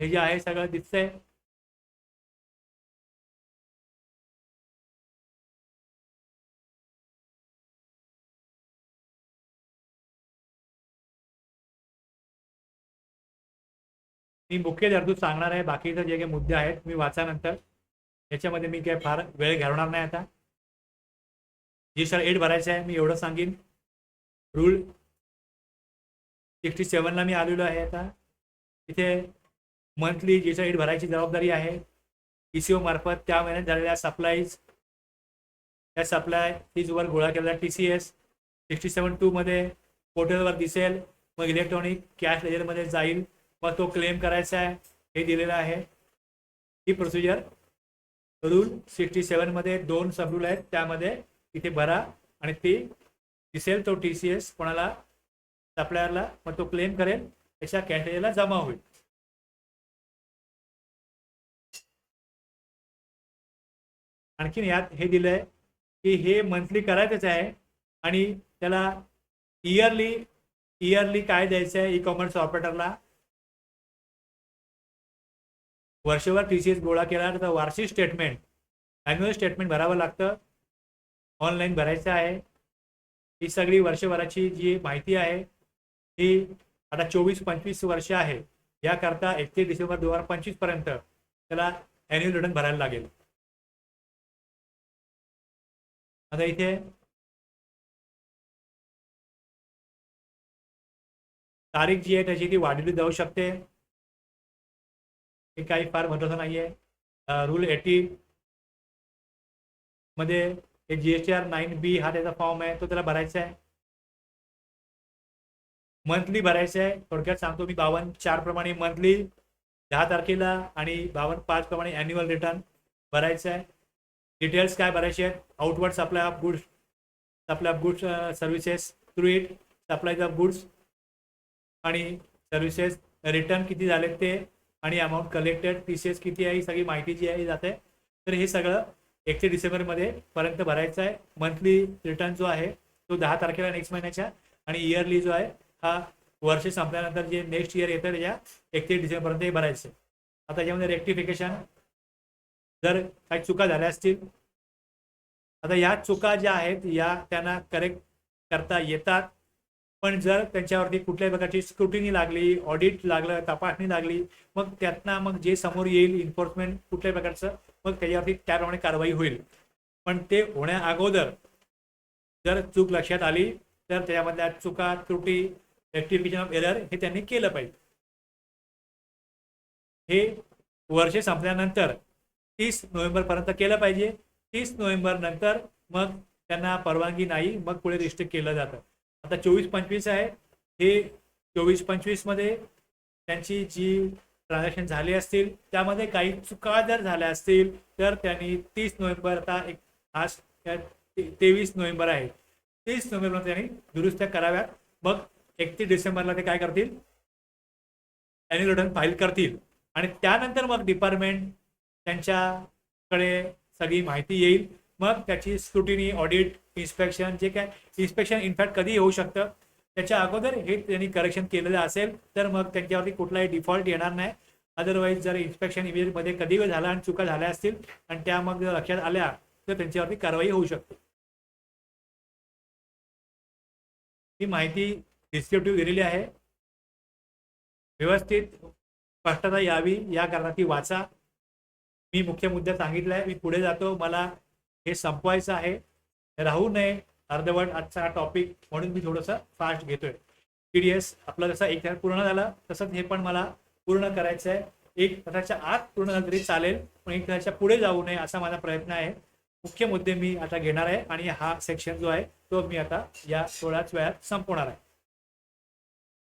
हे जे आहे सगळं दिसतंय. मी मुख्य तरतूद सांगणार आहे, बाकीचे जे काही मुद्दे आहेत मी वाचानंतर, याच्यामध्ये मी काय फार वेळ घालवणार नाही. आता GSTR 8 भरायचं आहे, मी एवढं सांगेन. रूल 67 ला मी आलेलो आहे. आता इथे मंथली GSTR 8 भरायची जबाबदारी आहे. ECO मार्फत त्या महिन्यात झालेल्या सप्लाईज, त्या सप्लाय फीजवर गोळा केलेला TCS 67(2) मध्ये पोर्टलवर दिसेल, मग इलेक्ट्रॉनिक कॅश लेजरमध्ये जाईल, मग तो क्लेम करायचा आहे, हे दिलेलं आहे. ही प्रोसिजर रूल 67 मध्ये 2 सब रूल आहेत, त्यामध्ये इथे भरा आणि ती दिसेल तो TCS कोणाला, सप्लायरला, मग तो क्लेम करेल, त्याच्या कॅश लेजरला जमा होईल. आणखीन यात हे दिलंय की हे मंथली करायचंच आहे आणि त्याला इयरली काय द्यायचं आहे, ई कॉमर्स ऑपरेटरला वर्षभर TCS गोळा केला तर वार्षिक स्टेटमेंट, ॲन्युअल स्टेटमेंट भरावं लागतं, ऑनलाईन भरायचं आहे. ही सगळी वर्षभराची जी माहिती आहे ही आता 24-25 वर्ष आहे, याकरता 31 डिसेंबर 2025 पर्यंत त्याला ॲन्युअल रिटर्न भरायला लागेल. आता इथे तारीख जी आहे त्याची ती वाढवली जाऊ शकते, हे काही फार महत्त्वाचं नाही आहे. रूल 80 मध्ये हे GSTR 9B हा त्याचा फॉर्म आहे, तो त्याला भरायचा आहे, मंथली भरायचं आहे. थोडक्यात सांगतो मी, 52(4) प्रमाणे मंथली 10 तारखेला आणि 52(5) प्रमाणे ॲन्युअल रिटर्न भरायचं आहे. डिटेल्स काय भरायचे आहेत, outward supply of goods services through it, supply of goods आणि सर्व्हिसेस, रिटर्न किती झालेत ते, आणि अमाऊंट कलेक्टेड, TCS किती आहे, ही सगळी माहिती जी आहे जाते. तर हे सगळं 31 डिसेंबरमध्ये पर्यंत भरायचं आहे. मंथली रिटर्न जो आहे तो 10 तारखेला नेक्स्ट महिन्याच्या, आणि इयरली जो आहे हा वर्ष संपल्यानंतर जे नेक्स्ट इयर येतं त्याच्या 31 डिसेंबरपर्यंत हे भरायचं. आता याच्यामध्ये रेक्टिफिकेशन, जर काही चुका झाल्या असतील, आता या चुका ज्या आहेत या त्यांना करेक्ट करता येतात, पण जर त्यांच्यावरती कुठल्याही प्रकारची स्क्रुटिनी लागली, ऑडिट लागलं, तपासणी लागली, मग त्यातनं मग जे समोर येईल इन्फोर्समेंट कुठल्याही प्रकारचं, मग त्याच्यावरती त्याप्रमाणे कारवाई होईल. पण ते होण्या अगोदर जर चूक लक्षात आली तर त्याच्यामधल्या चुका, त्रुटी, रेक्टिफिकेशन ऑफ एरर हे त्यांनी केलं पाहिजे. हे वर्ष संपल्यानंतर 30 नोव्हेंबरपर्यंत केलं पाहिजे. 30 नोव्हेंबर नंतर मग त्यांना परवानगी नाही, मग पुढे रिस्ट्रिक्ट केलं जातं. आता 24-25 आहे, हे 24-25 मध्ये त्यांची जी ट्रान्झॅक्शन झाले असतील, त्यामध्ये काही चुका जर झाल्या असतील तर त्यांनी 30 नोव्हेंबर, आता एक आज 23 नोव्हेंबर आहे, 30 नोव्हेंबर त्यांनी दुरुस्त्या कराव्यात. मग 31 डिसेंबरला ते काय करतील, अॅन्युअल रिटर्न फाईल करतील आणि त्यानंतर मग डिपार्टमेंट त्यांच्याकडे सगळी माहिती येईल. मग त्याची स्क्रुटिनी, ऑडिट, इन्स्पेक्शन, जे काय इन्स्पेक्शन इनफॅक्ट कधी होऊ शकतं, त्याच्या अगोदर हे त्यांनी करेक्शन केलेलं असेल तर मग त्यांच्यावरती कुठलाही डिफॉल्ट येणार नाही. अदरवाईज जर इन्स्पेक्शन इमेजमध्ये कधी झाला आणि चुका झाल्या असतील आणि त्या मग जर लक्षात आल्या तर त्यांच्यावरती कारवाई होऊ शकते. ही माहिती डिस्क्रिप्टिव्ह दिलेली आहे, व्यवस्थित स्पष्टता यावी या कारणाची वाचा. मी मुख्य मुद्दा सांगितला आहे, मी पुढे जातो, मला हे संपवायचं आहे, राहू नये अर्धवट आजचा हा टॉपिक, म्हणून मी थोडंसं फास्ट घेतोय. TDS आपलं जसं एक तास पूर्ण झालं तसंच हे पण मला पूर्ण करायचं आहे. 1 तासाच्या आत पूर्ण झालं तरी चालेल, पण 1 तासाच्या पुढे जाऊ नये असा माझा प्रयत्न आहे. मुख्य मुद्दे मी आता घेणार आहे आणि हा सेक्शन जो आहे तो मी आता या थोड्याच वेळात संपवणार आहे.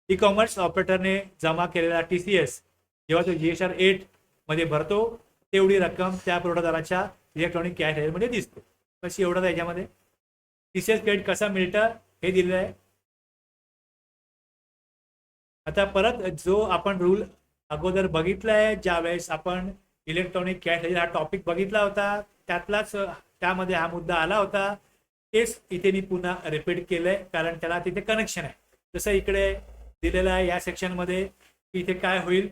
ई कॉमर्स ऑपरेटरने जमा केलेला TCS जेव्हा तो GSR 8 मध्ये भरतो तेवढी रक्कम त्या पुरवठादाराच्या इलेक्ट्रॉनिक कॅश मध्ये दिसते. कशी एवढं याच्यामध्ये TCS क्रेडिट कसं मिळतं हे दिलेलं आहे. आता परत जो आपण रूल अगोदर बघितलाय, ज्या वेळेस आपण इलेक्ट्रॉनिक कॅश हा टॉपिक बघितला होता त्यातलाच त्यामध्ये हा मुद्दा आला होता, तेच इथे मी पुन्हा रिपीट केलंय कारण त्याला तिथे कनेक्शन आहे. जसं इकडे दिलेलं आहे या सेक्शनमध्ये, इथे काय होईल,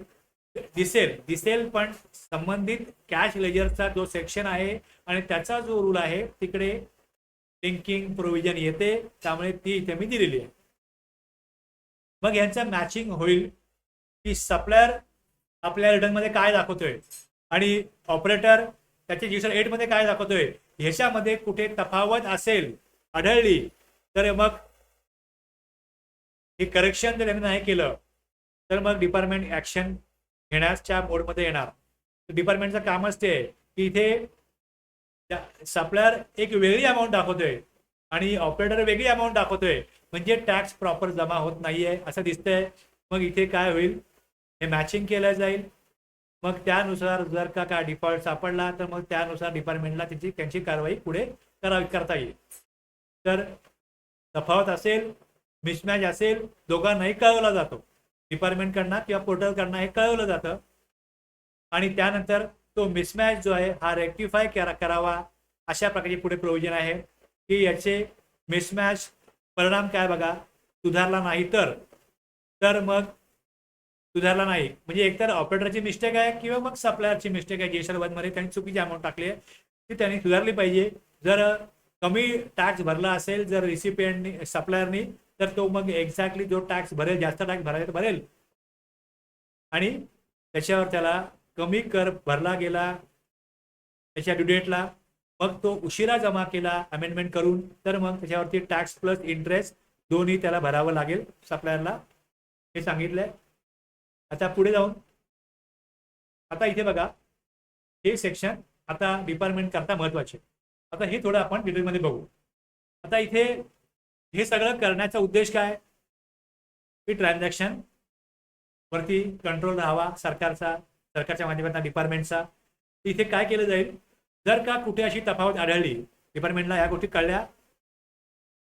दिसेल पण संबंधित कॅश लेजरचा जो सेक्शन आहे आणि त्याचा जो रूल आहे तिकडे लिंकिंग प्रोव्हिजन येते, त्यामुळे ती इथे मी दिलेली आहे. मग यांचं मॅचिंग होईल की सप्लायर आपल्या रिटर्नमध्ये काय दाखवतोय आणि ऑपरेटर त्याच्या GSR 8 मध्ये काय दाखवतोय, ह्याच्यामध्ये कुठे तफावत असेल, आढळली तर मग हे करेक्शन जर यांनी नाही केलं तर मग डिपार्टमेंट ऍक्शन घेण्याच्या मोडमध्ये येणार. डिपार्टमेंटचं कामच ते आहे की इथे सप्लायर एक वेगळी अमाऊंट दाखवतोय आणि ऑपरेटर वेगळी अमाऊंट दाखवतोय, म्हणजे टॅक्स प्रॉपर जमा होत नाहीये असं दिसतंय. मग इथे काय होईल, हे मॅचिंग केलं जाईल. मग त्यानुसार जर का काय डिफॉल्ट सापडला तर मग त्यानुसार डिपार्टमेंटला त्यांची कारवाई पुढे करता येईल. तर तफावत असेल, मिसमॅच असेल, दोघांनाही कळवला जातो, डिपार्टमेंटकडनं किंवा पोर्टलकडनं हे कळवलं जातं आणि त्यानंतर तो मिसमॅच जो आहे हा रेक्टिफाय करावा अशा प्रकारची पुढे प्रोव्हिजन आहे की याचे मिसमॅच परिणाम काय बघा, सुधारला नाही तर मग सुधारला नाही म्हणजे एकतर ऑपरेटरची मिस्टेक आहे किंवा मग सप्लायरची मिस्टेक आहे. GSR 1 मध्ये त्यांनी चुकीची अमाऊंट टाकली आहे, ती त्यांनी सुधारली पाहिजे. जर कमी टॅक्स भरला असेल जर रिसिपियंटनी सप्लायरनी तर तो मग एक्झॅक्टली जो टॅक्स भरेल, जास्त टॅक्स भरायला तर भरेल आणि त्याच्यावर त्याला कमी कर भरला गेला त्याच्या ड्यू डेटला, मग तो उशिरा जमा केला अमेंडमेंट करून तर मग त्याच्यावरती टॅक्स प्लस इंटरेस्ट दोन्ही त्याला भरावं लागेल सप्लायरला, हे सांगितलंय. आता पुढे जाऊन आता इथे बघा हे सेक्शन आता डिपार्टमेंट करता महत्वाचे. आता हे थोडं आपण डिटेलमध्ये बघू. आता इथे हे सगळं करण्याचा उद्देश काय, की ट्रान्झॅक्शन वरती कंट्रोल राहावा सरकारच्या माध्यमातून डिपार्टमेंटचा. इथे काय केलं जाईल, जर का कुठे अशी तफावत आढळली, डिपार्टमेंटला या गोष्टी कळल्या,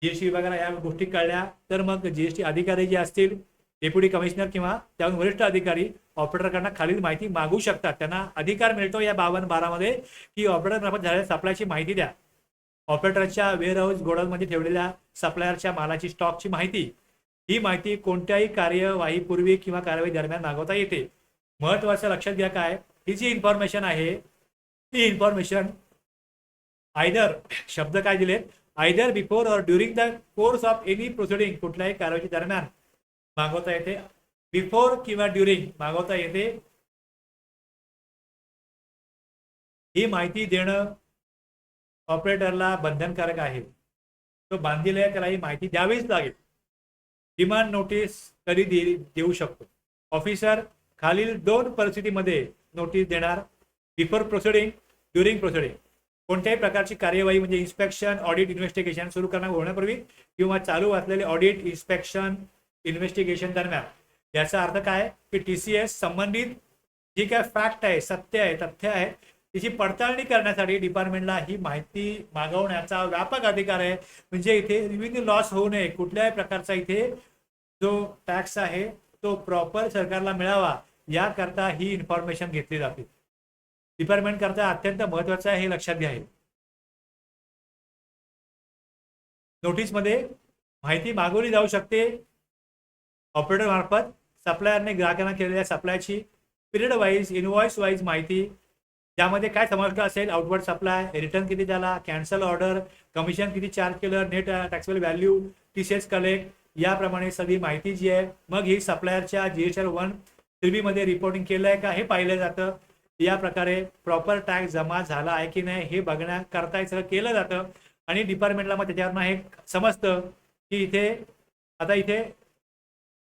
GST विभागाला या गोष्टी कळल्या तर मग GST अधिकारी जे असतील, डेप्युटी कमिशनर किंवा त्याहून वरिष्ठ अधिकारी ऑपरेटरकडनं खालील माहिती मागू शकतात. त्यांना अधिकार मिळतो या 52(12) मध्ये की ऑपरेटर मार्फत झालेल्या सप्लायची माहिती द्या. ऑपरेटरच्या वेअरहाऊस गोडाऊनमध्ये ठेवलेल्या सप्लायरच्या मालाची स्टॉकची माहिती, ही माहिती कोणत्याही कार्यवाहीपूर्वी किंवा कारवाई दरम्यान मागवता येते. महत्वाचं लक्षात घ्या काय, ही जी इन्फॉर्मेशन आहे ती इन्फॉर्मेशन आयदर शब्द काय दिलेत, either before or during the course of any proceeding, कुठल्याही कारवाईच्या दरम्यान मागवता येते. बिफोर किंवा ड्युरिंग मागवता येते. ही माहिती देणं ऑपरेटरला बंधनकारक आहे. तो बांधील आहे त्याला ही माहिती द्यावीच लागेल. डिमांड नोटीस कधी देऊ शकतो ऑफिसर, खालील 2 परिस्थितीमध्ये नोटीस देणार, बिफोर प्रोसिडिंग, ड्युरिंग प्रोसिडिंग. कोणत्याही प्रकारची कार्यवाही म्हणजे इन्स्पेक्शन, ऑडिट, इन्व्हेस्टिगेशन सुरू होण्यापूर्वी किंवा चालू असलेले ऑडिट, इन्स्पेक्शन, इन्व्हेस्टिगेशन दरम्यान. याचा अर्थ काय की TCS संबंधित जी काय फॅक्ट आहे, सत्य आहे, तथ्य आहे, त्याची पडताळणी करण्यासाठी डिपार्टमेंटला ही माहिती मागवण्याचा व्यापक अधिकार आहे. म्हणजे इथे रेव्हेन्यू लॉस होऊ नये, कुठल्याही प्रकारचा इथे जो टॅक्स आहे तो प्रॉपर सरकारला मिळावा याकरता ही इन्फॉर्मेशन घेतली जाते. डिपार्टमेंट करता अत्यंत महत्वाचं आहे, हे लक्षात घ्या. नोटीसमध्ये माहिती मागवली जाऊ शकते ऑपरेटर मार्फत. सप्लायरने ग्राहकांना केलेल्या सप्लायची पिरियड वाईज, इनवॉइस वाईज माहिती, ज्यामध्ये काय समाविष्ट असेल, आउटवर्ड सप्लाय, रिटर्न किती झाला, कॅन्सल ऑर्डर, कमिशन किती चार्ज केलं, net taxable value, TCS collect, याप्रमाणे सगळी माहिती जी आहे मग ही सप्लायरच्या GSR 1 मध्ये रिपोर्टिंग केलं आहे का हे पाहिलं जातं. या प्रकारे प्रॉपर टॅक्स जमा झाला आहे की नाही हे बघण्याकरता हे सगळं केलं जातं. आणि डिपार्टमेंटला मग त्याच्यावरनं हे समजतं की इथे आता इथे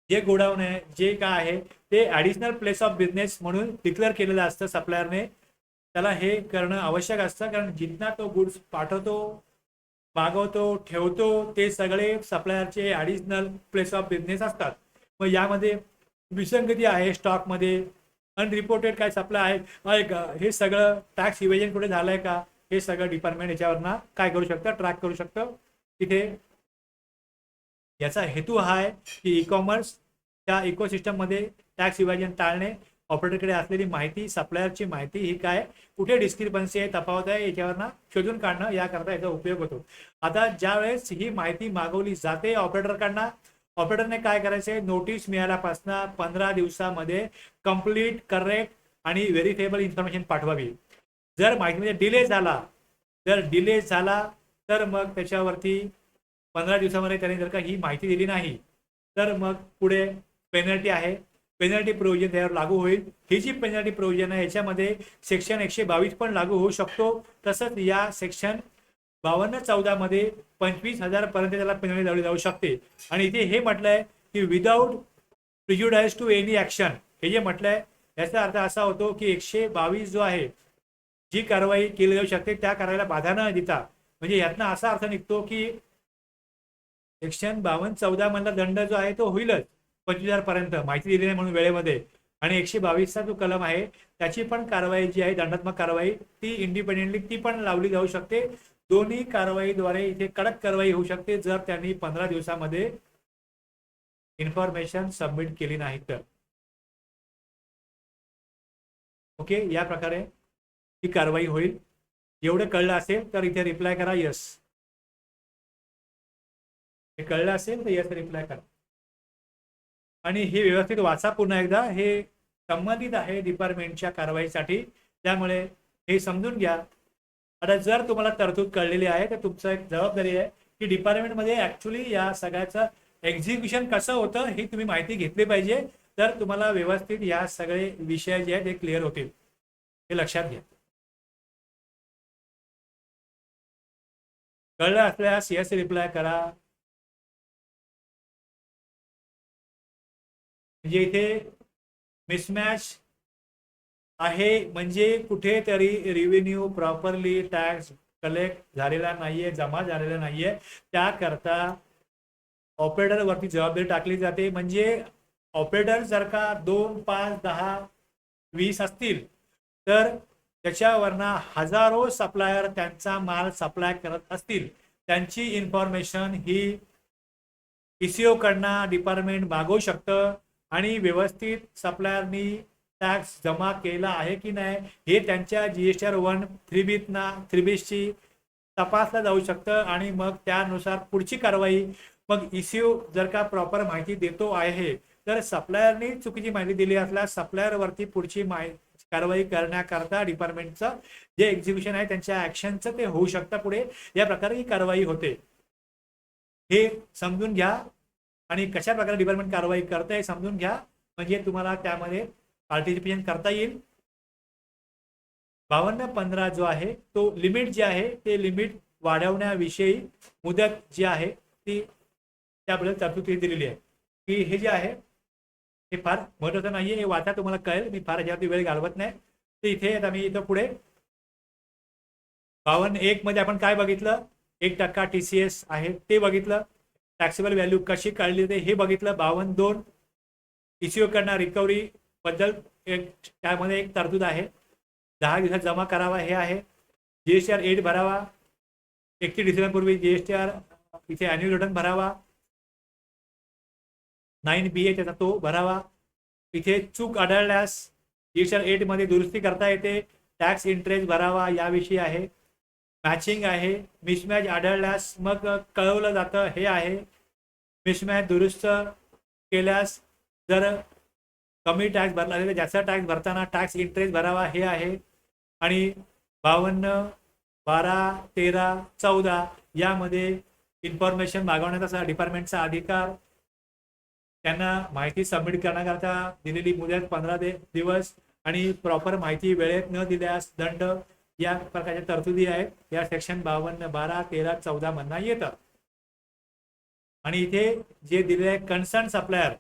जे गोडाऊन आहे, जे काय आहे ते ॲडिशनल प्लेस ऑफ बिझनेस म्हणून डिक्लेअर केलेलं असतं सप्लायरने. त्याला हे करणं आवश्यक असतं, कारण जितना तो गुड्स पाठवतो, मागवतो, ठेवतो ते सगळे सप्लायरचे ॲडिशनल प्लेस ऑफ बिझनेस असतात. मग यामध्ये विसंगती आहे स्टॉकमध्ये, अनरिपोर्टेड काय सप्लाय आहे का, हे सगळं टॅक्स इव्हेजन कुठे झालंय का, हे सगळं डिपार्टमेंट याच्यावरनं काय करू शकतं, ट्रॅक करू शकतं. तिथे याचा हेतू हा आहे की ई कॉमर्सच्या इकोसिस्टममध्ये टॅक्स इव्हॅजन टाळणे, ऑपरेटरकडे असलेली माहिती, सप्लायरची माहिती ही काय, कुठे डिस्क्रिपन्सी आहे, तफावत आहे, याच्यावरनं शोधून काढणं, याकरता याचा उपयोग होतो. आता ज्या वेळेस ही माहिती मागवली जाते ऑपरेटरकडनं, ऑपरेटरने काय करायचे, नोटीस मिळाल्यापासून 15 दिवसामध्ये कंप्लीट, करेक्ट आणि व्हेरिफायबल इन्फॉर्मेशन पाठवावी. जर माहितीमध्ये डिले झाला तर मग त्याच्यावरती 15 दिवसामध्ये त्याने जर का ही माहिती दिली नाही तर मग पुढे पेनल्टी आहे. पेनल्टी प्रोव्हिजन त्यावर लागू होईल. ही जी पेनल्टी प्रोव्हिजन आहे याच्यामध्ये सेक्शन 122 पण लागू होऊ शकतो. तसंच या सेक्शन 52-14 मध्ये 25,000 पर्यंत त्याला पेनल्टी लावली जाऊ शकते. आणि इथे हे म्हटलंय की without prejudice to any action, हे जे म्हटलंय याचा अर्थ असा होतो की 122 जो आहे, जी कारवाई केली जाऊ शकते त्या कारवाईला बाधा न देता, म्हणजे यातनं असा अर्थ निघतो की सेक्शन 52-14 मधला दंड जो आहे तो होईलच 25,000 पर्यंत, माहिती दिली नाही म्हणून वेळेमध्ये. आणि 122चा जो कलम आहे त्याची पण कारवाई जी आहे, दंडात्मक कारवाई, ती इंडिपेंडेंटली ती पण लावली जाऊ शकते. दोन्ही कारवाईद्वारे इथे कडक कारवाई होऊ शकते जर त्यांनी 15 दिवसामध्ये इन्फॉर्मेशन सबमिट केली नाही तर. ओके, या प्रकारे ही कारवाई होईल. एवढं कळलं असेल तर इथे रिप्लाय करा यस. हे कळलं असेल तर यस रिप्लाय करा. आणि हे व्यवस्थित वाचा पुन्हा एकदा, हे संबंधित आहे डिपार्टमेंटच्या कारवाईसाठी, त्यामुळे हे समजून घ्या. आता जर तुम्हाला तरतूद कळलेली आहे तर तुमचं एक जबाबदारी आहे की डिपार्टमेंटमध्ये ऍक्च्युली या सगळ्याचं एक्झिक्युशन कसं होतं ही तुम्ही माहिती घेतली पाहिजे. तर तुम्हाला व्यवस्थित या सगळे विषय जे आहेत ते क्लिअर होतील, हे लक्षात घ्या. कळलं असल्यास यस रिप्लाय करा. म्हणजे इथे मिसमॅच आहे, म्हणजे कुठेतरी रेव्हेन्यू प्रॉपरली टॅक्स कलेक्ट झालेला नाहीये, जमा झालेला नाहीये, त्याकरता ऑपरेटरवरती जबाबदारी टाकली जाते. म्हणजे ऑपरेटर जर का 2, 5, 10, 20 असतील तर त्याच्यावरनं हजारो सप्लायर त्यांचा माल सप्लाय करत असतील, त्यांची इन्फॉर्मेशन ही PCO कडनं डिपार्टमेंट मागवू शकतं. आणि व्यवस्थित सप्लायरनी टॅक्स जमा केला आहे की नाही हे त्यांच्या GSR 1 3Bची तपासलं जाऊ शकतं. आणि मग त्यानुसार पुढची कारवाई, मग ECO जर का प्रॉपर माहिती देतो आहे तर सप्लायरनी चुकीची माहिती दिली असल्यास सप्लायरवरती पुढची कारवाई करण्याकरता डिपार्टमेंटचं जे एक्झिक्युशन आहे त्यांच्या ऍक्शनचं ते होऊ शकतं पुढे. या प्रकारे ही कारवाई होते, हे समजून घ्या. आणि कशा प्रकारे डिपार्टमेंट कारवाई करतं हे समजून घ्या, म्हणजे तुम्हाला त्यामध्ये पार्टिसिपेशन करता येईल. 52-15 जो आहे तो लिमिट जे आहे ते लिमिट वाढवण्याविषयी मुदत जी आहे ती त्याबद्दल तरतूद दिलेली आहे. की हे जे आहे हे फार महत्वाचं नाहीये, हे वाचा, तुम्हाला कळेल. मी फार याच्यावरती वेळ घालवत नाही. तर इथे आता मी इथं पुढे 52-1 मध्ये आपण काय बघितलं, 1% TCS आहे ते बघितलं. टॅक्सेबल व्हॅल्यू कशी काढली ते हे बघितलं. 52-2 ECO कडनं रिकव्हरी बद्दल त्यामध्ये एक तरतूद आहे, 10 दिवसात जमा करावा हे आहे. GSTR 8 भरावा, 31 डिसेंबरपूर्वी GSTR इथे ॲन्युअल रिटर्न भरावा. 9BA त्याचा तो भरावा. इथे चूक आढळल्यास GSTR 8 मध्ये दुरुस्ती करता येते, टॅक्स इंटरेस्ट भरावा याविषयी आहे. मॅचिंग आहे, मिसमॅच आढळल्यास मग कळवलं जातं हे आहे. मिसमॅच दुरुस्त केल्यास जर कमी टॅक्स भरला असेल तर जास्त टॅक्स भरताना टॅक्स इंटरेस्ट भरावा हे आहे. आणि 52, 12, 13, 14 यामध्ये इन्फॉर्मेशन मागवण्याचा डिपार्टमेंटचा अधिकार, त्यांना माहिती सबमिट करण्याकरता दिलेली मुदत 15 दिवस आणि प्रॉपर माहिती वेळेत न दिल्यास दंड या प्रकारच्या तरतुदी आहेत. या सेक्शन 52, 12, 13, 14 मधना येतात. आणि इथे जे दिले आहे कन्सर्न सप्लायर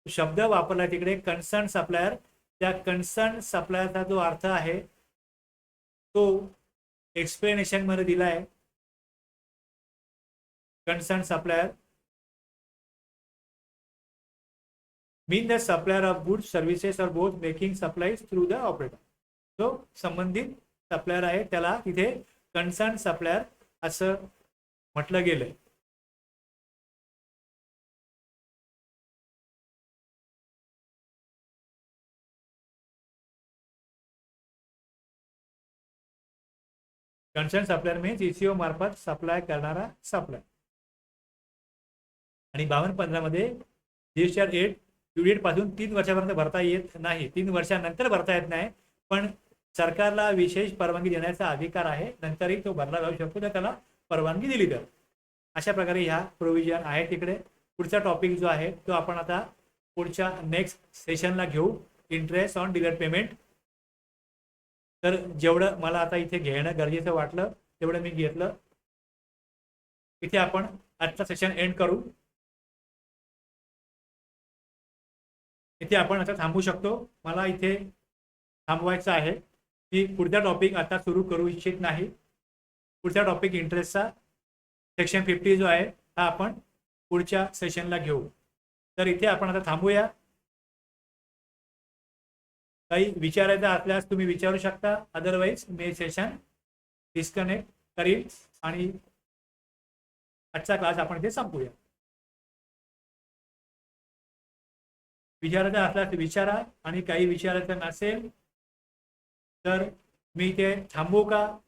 शब्द वापरला तिकडे कन्सर्न सप्लायर, त्या कन्सर्न सप्लायरचा जो अर्थ आहे तो एक्सप्लेनेशन मध्ये दिला आहे. Concern supplier mean the supplier of goods, services or both making supplies through the operator. जो संबंधित सप्लायर आहे त्याला तिथे कन्सर्न सप्लायर असं म्हटलं गेलंय. कन्सर्न सप्लायर मीन्स ECO मार्फत सप्लाय करणारा सप्लायर. आणि 52-15 मध्ये GSTR 8 ड्यू डेट पासून 3 वर्षापर्यंत भरता येत नाही, 3 वर्षानंतर भरता येत नाही, पण सरकारला विशेष परवानगी देण्याचा अधिकार आहे, नंतरही तो भरला जाऊ शकतो तर त्याला परवानगी दिली तर. अशा प्रकारे ह्या प्रोव्हिजन आहे तिकडे. पुढचा टॉपिक जो आहे तो आपण आता पुढच्या नेक्स्ट सेशनला घेऊ, इंटरेस्ट ऑन डिलेड पेमेंट. तर जेवढं मला आता इथे घेणं गरजेचं वाटलं तेवढं मी घेतलं. इथे आपण आजचा सेशन एंड करू. इथे आपण आता थांबू शकतो. मला इथे थांबवायचं आहे की पुढचा टॉपिक आता सुरू करू इच्छित नाही. पुढचा टॉपिक इंटरेस्टचा सेक्शन 50 जो आहे हा आपण पुढच्या सेशनला घेऊ. तर इथे आपण आता थांबूया. काही विचारायचं असल्यास तुम्ही विचारू शकता, अदरवाईज मी सेशन डिस्कनेक्ट करील आणि आजचा क्लास आपण इथे संपूया. विचारायचं असल्यास विचारा आणि काही विचारायचं नसेल तर मी ते थांबवू का,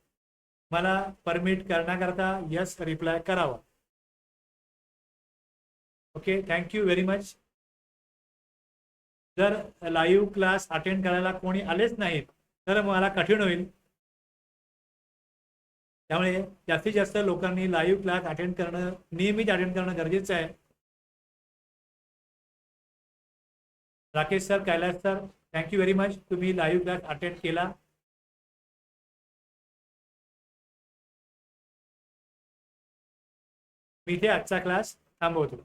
मला परमिट करण्याकरता यस रिप्लाय करावा. Okay, thank you very much. जर लाईव्ह क्लास अटेंड करायला कोणी आलेच नाहीत तर मला कठीण होईल. त्यामुळे जास्तीत जास्त लोकांनी लाईव्ह क्लास अटेंड करणं, नियमित अटेंड करणं गरजेचं आहे. Rakesh sir, Kailash sir, thank you very much, तुम्ही लाईव्ह क्लास अटेंड केला. मी इथे आजचा क्लास थांबवतो.